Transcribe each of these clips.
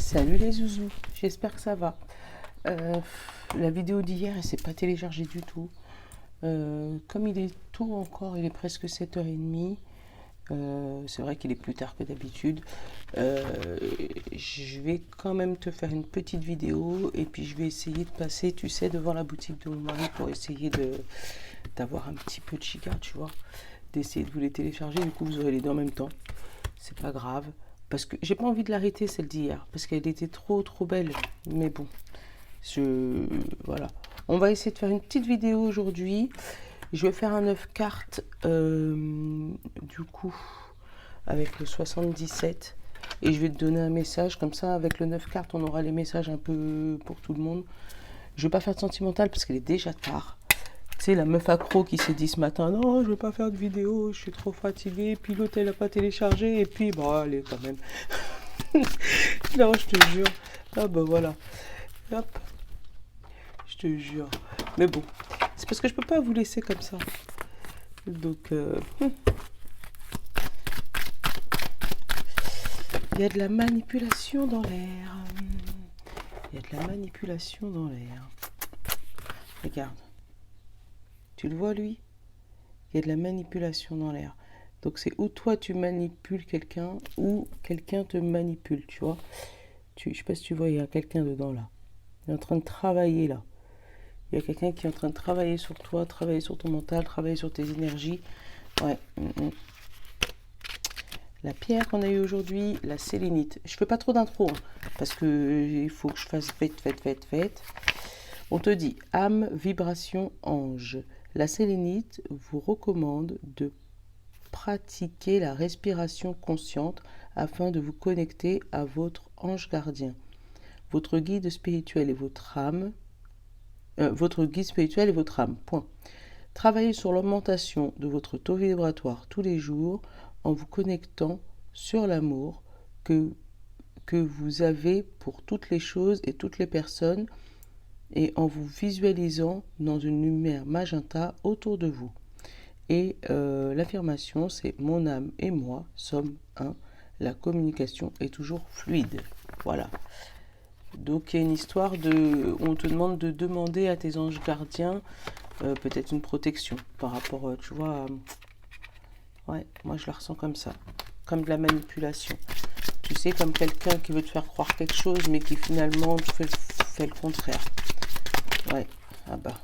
Salut les zouzous, j'espère que ça va. Euh, la vidéo d'hier, elle s'est pas téléchargée du tout. Comme il est tôt encore, il est presque 7h30. C'est vrai qu'il est plus tard que d'habitude. Euh, je vais quand même te faire une petite vidéo et puis je vais essayer de passer, tu sais, devant la boutique de mon mari pour essayer d'avoir un petit peu de chica, tu vois. D'essayer de vous les télécharger, du coup vous aurez les deux en même temps. C'est pas grave. Parce que j'ai pas envie de l'arrêter celle d'hier, parce qu'elle était trop belle. Mais bon, je voilà. On va essayer de faire une petite vidéo aujourd'hui. Je vais faire un 9 cartes, du coup, avec le 77. Et je vais te donner un message, comme ça, avec le 9 cartes, on aura les messages un peu pour tout le monde. Je vais pas faire de sentimental parce qu'elle est déjà tard. Tu sais, la meuf accro qui s'est dit ce matin, non, je vais pas faire de vidéo, je suis trop fatiguée, puis l'autre elle a pas téléchargé, et puis, bah, allez, quand même. Non, je te jure. Ah, bah voilà. Hop, je te jure. Mais bon, c'est parce que je peux pas vous laisser comme ça. Donc, il y a de la manipulation dans l'air. Il y a de la manipulation dans l'air. Regarde. Tu le vois, lui? Il y a de la manipulation dans l'air. Donc c'est ou toi tu manipules quelqu'un ou quelqu'un te manipule, tu vois. Je sais pas si tu vois, il y a quelqu'un dedans là. Il est en train de travailler là. Il y a quelqu'un qui est en train de travailler sur toi, travailler sur ton mental, travailler sur tes énergies. Ouais. La pierre qu'on a eue aujourd'hui, la sélénite. Je fais pas trop d'intro, hein, parce que il faut que je fasse fête. On te dit âme, vibration, ange. La sélénite vous recommande de pratiquer la respiration consciente afin de vous connecter à votre ange gardien, votre guide spirituel et votre âme. Votre guide spirituel et votre âme. Point. Travaillez sur l'augmentation de votre taux vibratoire tous les jours en vous connectant sur l'amour que vous avez pour toutes les choses et toutes les personnes et en vous visualisant dans une lumière magenta autour de vous. Et l'affirmation, c'est mon âme et moi sommes un. La communication est toujours fluide. Voilà. Donc il y a une histoire de... On te demande de demander à tes anges gardiens peut-être une protection par rapport, tu vois... ouais, moi je la ressens comme ça. Comme de la manipulation. Tu sais, comme quelqu'un qui veut te faire croire quelque chose, mais qui finalement fait le contraire. Ouais, ah bah.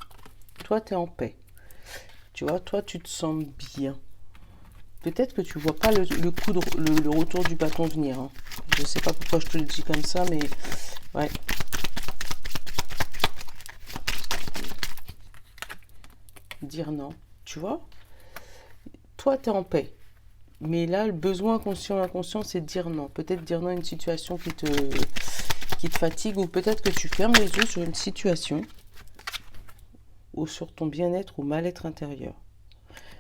Toi, t'es en paix. Tu vois, toi, tu te sens bien. Peut-être que tu vois pas le retour du bâton venir. Hein. Je sais pas pourquoi je te le dis comme ça, mais ouais. Dire non. Tu vois, toi, tu es en paix. Mais là, le besoin conscient et inconscient, c'est de dire non. Peut-être dire non à une situation qui te fatigue, ou peut-être que tu fermes les yeux sur une situation ou sur ton bien-être ou mal-être intérieur.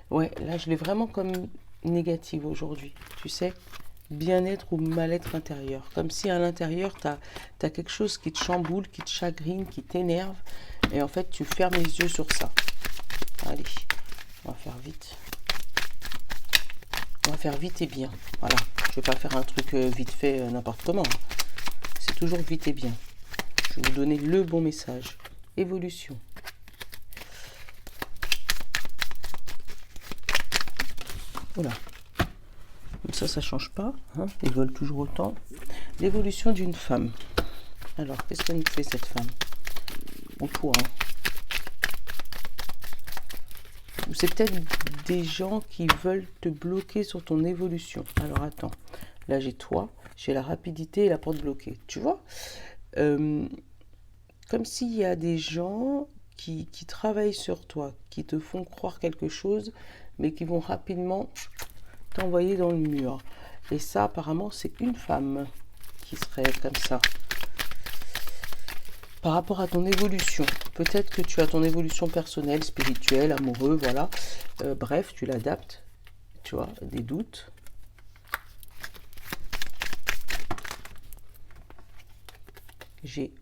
Ouais, là, je l'ai vraiment comme négative aujourd'hui. Tu sais, bien-être ou mal-être intérieur. Comme si à l'intérieur, tu as quelque chose qui te chamboule, qui te chagrine, qui t'énerve. Et en fait, tu fermes les yeux sur ça. Allez, on va faire vite. On va faire vite et bien. Voilà. Je vais pas faire un truc vite fait n'importe comment. C'est toujours vite et bien. Je vais vous donner le bon message. Évolution. Voilà. Comme ça change pas. Hein. Ils veulent toujours autant. L'évolution d'une femme. Alors, qu'est-ce qu'elle nous fait cette femme? Au point. Ou c'est peut-être des gens qui veulent te bloquer sur ton évolution. Alors attends. Là, j'ai toi. J'ai la rapidité et la porte bloquée. Tu vois, comme s'il y a des gens qui travaillent sur toi, qui te font croire quelque chose, mais qui vont rapidement t'envoyer dans le mur. Et ça, apparemment, c'est une femme qui serait comme ça. Par rapport à ton évolution, peut-être que tu as ton évolution personnelle, spirituelle, amoureux, voilà. Bref, tu l'adaptes, tu vois, des doutes. J'ai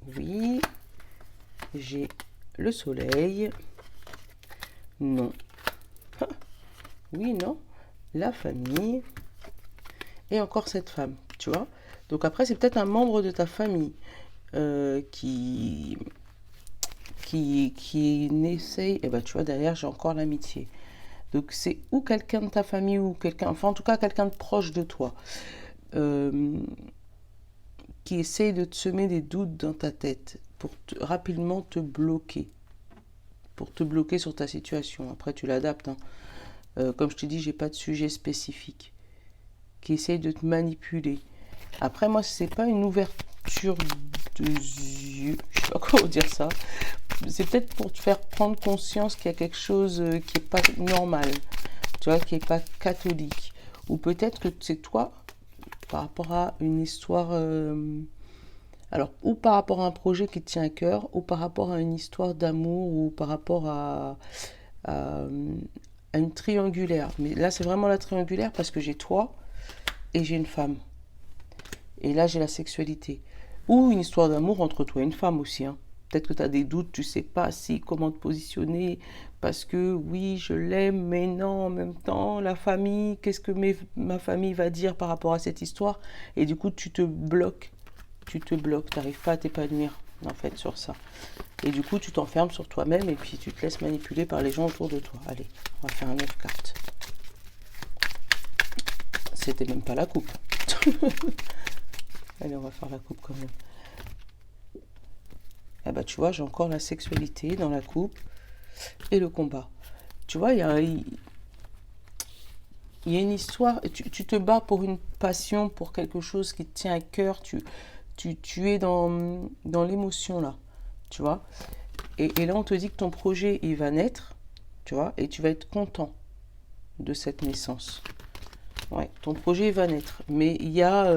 le soleil, non, oui, non, la famille, et encore cette femme, tu vois. Donc après, c'est peut-être un membre de ta famille qui n'essaye, et ben tu vois, derrière, j'ai encore l'amitié. Donc c'est ou quelqu'un de ta famille ou quelqu'un, enfin en tout cas quelqu'un de proche de toi, euh, qui essaye de te semer des doutes dans ta tête pour rapidement te bloquer sur ta situation. Après tu l'adaptes, hein. Comme je te dis, j'ai pas de sujet spécifique. Qui essaye de te manipuler. Après moi, c'est pas une ouverture de yeux, je sais pas comment dire ça. C'est peut-être pour te faire prendre conscience qu'il y a quelque chose qui est pas normal, tu vois, qui est pas catholique. Ou peut-être que c'est toi, par rapport à une histoire, alors, ou par rapport à un projet qui te tient à cœur, ou par rapport à une histoire d'amour, ou par rapport à, à une triangulaire. Mais là, c'est vraiment la triangulaire parce que j'ai toi et j'ai une femme. Et là, j'ai la sexualité. Ou une histoire d'amour entre toi et une femme aussi, hein. Peut-être que tu as des doutes, tu sais pas si comment te positionner, parce que oui, je l'aime, mais non, en même temps, la famille, qu'est-ce que ma famille va dire par rapport à cette histoire? Et du coup, tu te bloques, tu n'arrives pas à t'épanouir, en fait, sur ça. Et du coup, tu t'enfermes sur toi-même et puis tu te laisses manipuler par les gens autour de toi. Allez, on va faire un 9 cartes. C'était même pas la coupe. Allez, on va faire la coupe quand même. Eh ben, tu vois, j'ai encore la sexualité dans la coupe et le combat. Tu vois, il y a une histoire, tu te bats pour une passion, pour quelque chose qui te tient à cœur, tu es dans l'émotion là, tu vois. Et là, on te dit que ton projet, il va naître, tu vois, et tu vas être content de cette naissance. Ouais, ton projet va naître. Mais il y a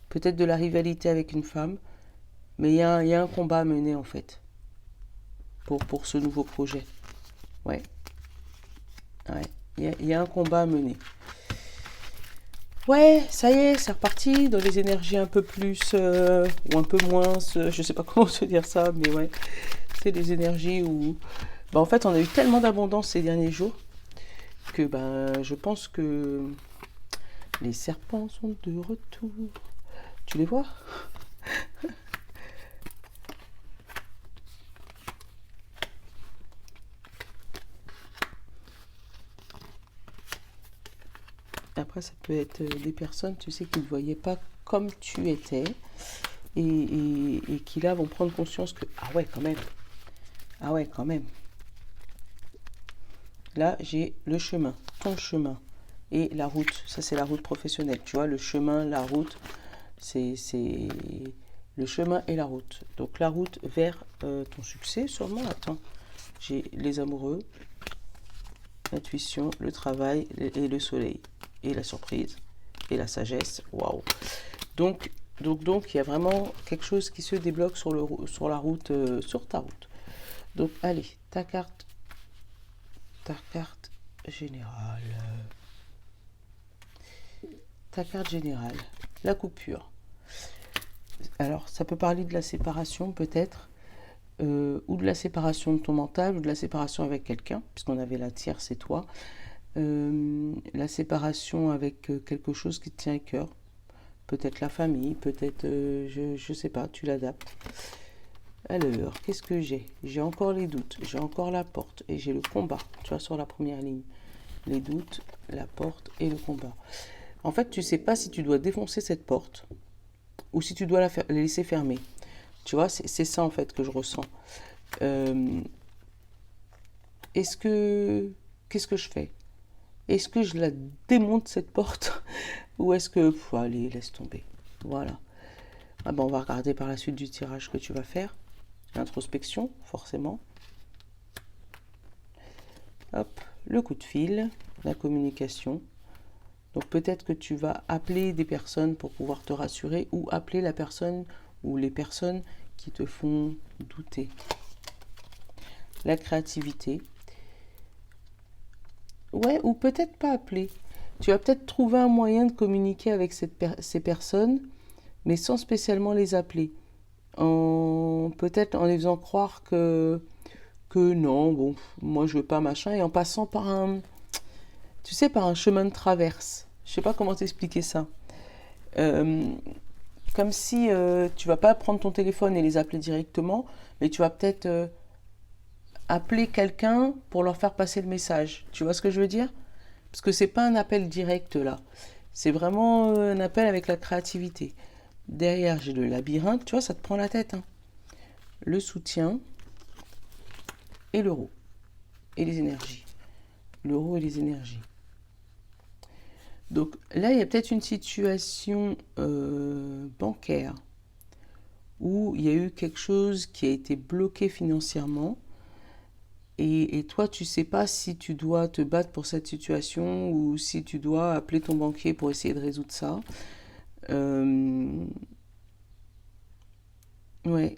peut-être de la rivalité avec une femme, mais il y a un combat à mener en fait, pour ce nouveau projet. Ouais, ouais, il y a un combat à mener. Ouais, ça y est, c'est reparti dans les énergies un peu plus ou un peu moins, je sais pas comment te dire ça, mais ouais, c'est les énergies où, bah, en fait, on a eu tellement d'abondance ces derniers jours que ben, je pense que les serpents sont de retour. Tu les vois? Après, ça peut être des personnes, tu sais, qui ne voyaient pas comme tu étais et qui là vont prendre conscience que, ah ouais, quand même, ah ouais, quand même. Là, j'ai le chemin, ton chemin et la route. Ça, c'est la route professionnelle. Tu vois, le chemin, la route, c'est le chemin et la route. Donc, la route vers ton succès, sûrement. Attends, j'ai les amoureux, l'intuition, le travail et le soleil. Et la surprise et la sagesse. Waouh! Donc, il y a vraiment quelque chose qui se débloque sur la route, sur ta route. Donc, allez, ta carte générale. Ta carte générale. La coupure. Alors, ça peut parler de la séparation, peut-être, ou de la séparation de ton mental, ou de la séparation avec quelqu'un, puisqu'on avait la tierce et toi. La séparation avec quelque chose qui te tient à cœur. Peut-être la famille, peut-être, je sais pas, tu l'adaptes. Alors, qu'est-ce que j'ai? J'ai encore les doutes, j'ai encore la porte et j'ai le combat, tu vois, sur la première ligne. Les doutes, la porte et le combat. En fait, tu sais pas si tu dois défoncer cette porte ou si tu dois la laisser fermer. Tu vois, c'est ça en fait que je ressens. Euh, Qu'est-ce que je fais? Est-ce que je la démonte cette porte ou est-ce que, allez, laisse tomber. Voilà. Ah ben, on va regarder par la suite du tirage que tu vas faire. L'introspection, forcément. Hop, le coup de fil, la communication. Donc peut-être que tu vas appeler des personnes pour pouvoir te rassurer ou appeler la personne ou les personnes qui te font douter. La créativité. Ouais, ou peut-être pas appeler. Tu vas peut-être trouver un moyen de communiquer avec ces personnes, mais sans spécialement les appeler. Peut-être en les faisant croire que non, bon, moi je veux pas machin, et en passant par tu sais, par un chemin de traverse. Je sais pas comment t'expliquer ça. Euh, Comme si tu vas pas prendre ton téléphone et les appeler directement, mais tu vas peut-être appeler quelqu'un pour leur faire passer le message. Tu vois ce que je veux dire? Parce que c'est pas un appel direct là. C'est vraiment un appel avec la créativité. Derrière, j'ai le labyrinthe, tu vois, ça te prend la tête, hein. Le soutien et l'euro. Et les énergies. L'euro et les énergies. Donc là, il y a peut-être une situation bancaire où il y a eu quelque chose qui a été bloqué financièrement et toi, tu sais pas si tu dois te battre pour cette situation ou si tu dois appeler ton banquier pour essayer de résoudre ça. Euh, ouais,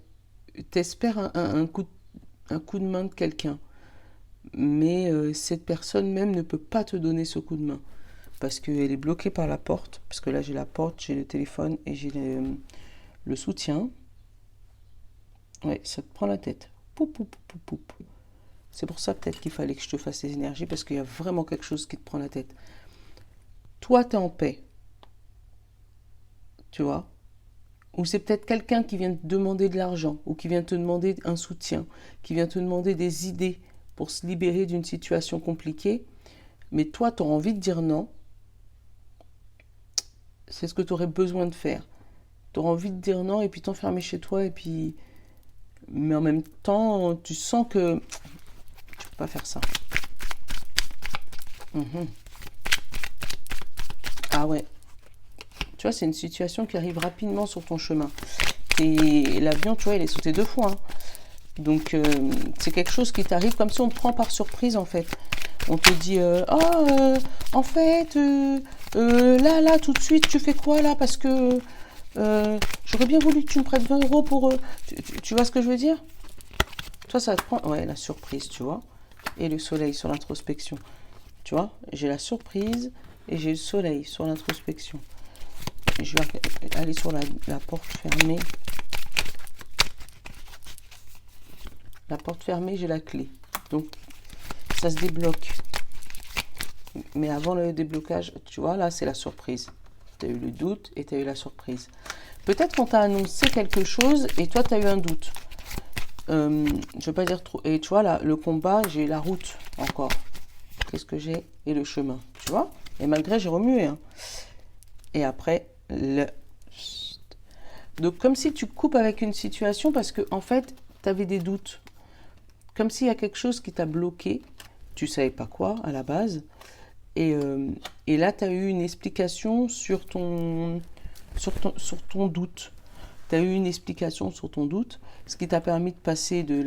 t'espères un coup de main de quelqu'un, mais cette personne même ne peut pas te donner ce coup de main parce qu'elle est bloquée par la porte. Parce que là, j'ai la porte, j'ai le téléphone et j'ai le soutien. Ouais, ça te prend la tête. Poup, poup, poup, poup, poup. C'est pour ça peut-être qu'il fallait que je te fasse les énergies parce qu'il y a vraiment quelque chose qui te prend la tête. Toi, tu es en paix, tu vois. Ou c'est peut-être quelqu'un qui vient te demander de l'argent ou qui vient te demander un soutien, qui vient te demander des idées pour se libérer d'une situation compliquée. Mais toi, tu auras envie de dire non. C'est ce que tu aurais besoin de faire. Tu auras envie de dire non et puis t'enfermer chez toi et puis... Mais en même temps, tu sens que tu peux pas faire ça. Mhm. Ah ouais. Tu vois, c'est une situation qui arrive rapidement sur ton chemin. Et l'avion, tu vois, il est sauté 2 fois, hein. Donc, c'est quelque chose qui t'arrive comme si on te prend par surprise, en fait. On te dit, en fait, là, tout de suite, tu fais quoi, là? Parce que j'aurais bien voulu que tu me prêtes 20 euros pour... tu vois ce que je veux dire? Toi, ça te prend... Ouais, la surprise, tu vois. Et le soleil sur l'introspection. Tu vois, j'ai la surprise et j'ai le soleil sur l'introspection. Je vais aller sur la porte fermée. La porte fermée, j'ai la clé. Donc, ça se débloque. Mais avant le déblocage, tu vois, là, c'est la surprise. Tu as eu le doute et tu as eu la surprise. Peut-être qu'on t'a annoncé quelque chose et toi, tu as eu un doute. Je ne veux pas dire trop. Et tu vois, là, le combat, j'ai la route encore. Qu'est-ce que j'ai? Et le chemin, tu vois? Et malgré, j'ai remué, hein. Et après, donc, comme si tu coupes avec une situation parce que, en fait, tu avais des doutes. Comme s'il y a quelque chose qui t'a bloqué. Tu ne savais pas quoi à la base. Et, euh, et là, tu as eu une explication sur ton doute. Tu as eu une explication sur ton doute, ce qui t'a permis de passer de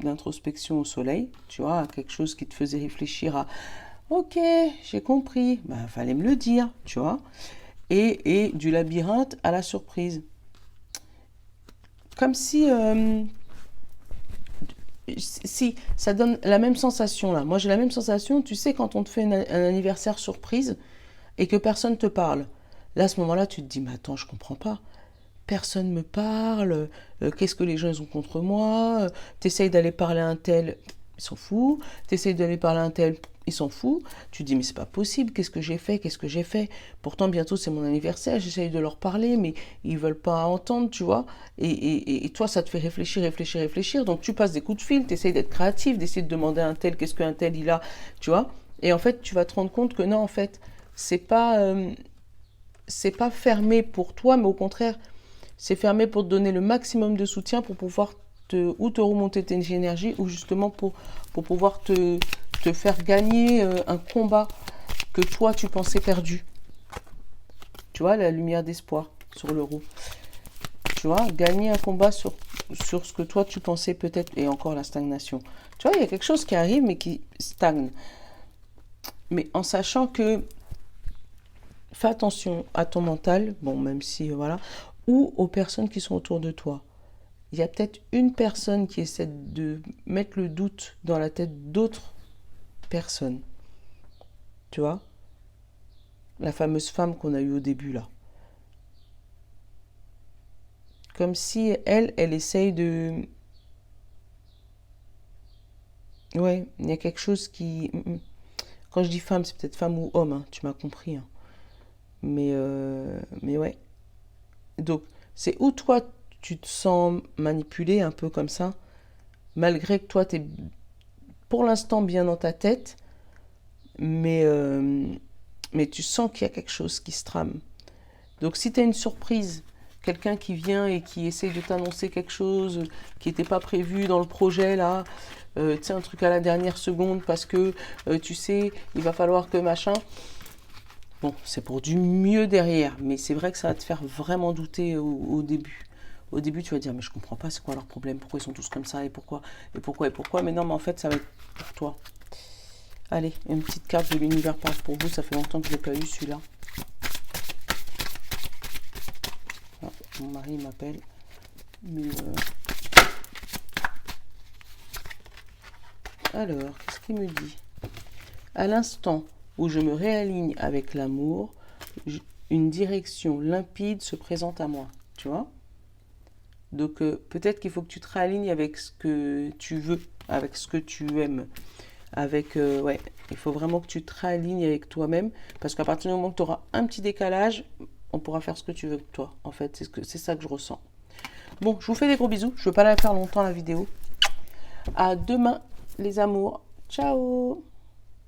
l'introspection au soleil, tu vois, à quelque chose qui te faisait réfléchir à ok, j'ai compris, ben, fallait me le dire, tu vois. Et du labyrinthe à la surprise. Comme si ça donne la même sensation là. Moi j'ai la même sensation, tu sais, quand on te fait un anniversaire surprise et que personne te parle. Là, à ce moment-là, tu te dis, mais attends, je comprends pas. Personne me parle, qu'est-ce que les gens ils ont contre moi, t'essayes d'aller parler à un tel, il s'en fout, t'essayes d'aller parler à un tel, il s'en fout, tu te dis mais c'est pas possible, qu'est-ce que j'ai fait, pourtant bientôt c'est mon anniversaire, j'essaye de leur parler mais ils veulent pas entendre, tu vois, et toi ça te fait réfléchir, donc tu passes des coups de fil, t'essayes d'être créatif, d'essayer de demander à un tel qu'est-ce qu'un tel il a, tu vois, et en fait tu vas te rendre compte que non en fait c'est pas fermé pour toi mais au contraire c'est fermé pour te donner le maximum de soutien pour pouvoir te remonter tes énergies ou justement pour pouvoir te faire gagner un combat que toi tu pensais perdu. Tu vois, la lumière d'espoir sur l'euro. Tu vois, gagner un combat sur ce que toi tu pensais peut-être, et encore la stagnation. Tu vois, il y a quelque chose qui arrive mais qui stagne. Mais en sachant que fais attention à ton mental, bon, même si, voilà, ou aux personnes qui sont autour de toi. Il y a peut-être une personne qui essaie de mettre le doute dans la tête d'autres personnes. Tu vois? La fameuse femme qu'on a eue au début, là. Comme si elle essaye de... Ouais, il y a quelque chose qui... Quand je dis femme, c'est peut-être femme ou homme, hein, tu m'as compris, hein. Mais ouais. Donc, c'est où toi, tu te sens manipulé un peu comme ça, malgré que toi, tu es pour l'instant bien dans ta tête, mais, euh, mais tu sens qu'il y a quelque chose qui se trame. Donc, si tu as une surprise, quelqu'un qui vient et qui essaie de t'annoncer quelque chose qui n'était pas prévu dans le projet, là, tu sais, un truc à la dernière seconde parce que, tu sais, il va falloir que machin. Bon, c'est pour du mieux derrière, mais c'est vrai que ça va te faire vraiment douter au début. Au début, tu vas dire, mais je comprends pas, c'est quoi leur problème, pourquoi ils sont tous comme ça, et pourquoi, et pourquoi, et pourquoi. Mais non, mais en fait, ça va être pour toi. Allez, une petite carte de l'univers passe pour vous, ça fait longtemps que je l'ai pas eu celui-là. Ah, mon mari m'appelle. Mais alors, qu'est-ce qu'il me dit? À l'instant où je me réaligne avec l'amour, une direction limpide se présente à moi. Tu vois? Donc peut-être qu'il faut que tu te réalignes avec ce que tu veux, avec ce que tu aimes. Avec, ouais, il faut vraiment que tu te réalignes avec toi-même, parce qu'à partir du moment que tu auras un petit décalage, on pourra faire ce que tu veux de toi. En fait, c'est ça que je ressens. Bon, je vous fais des gros bisous. Je ne veux pas la faire longtemps la vidéo. À demain, les amours. Ciao!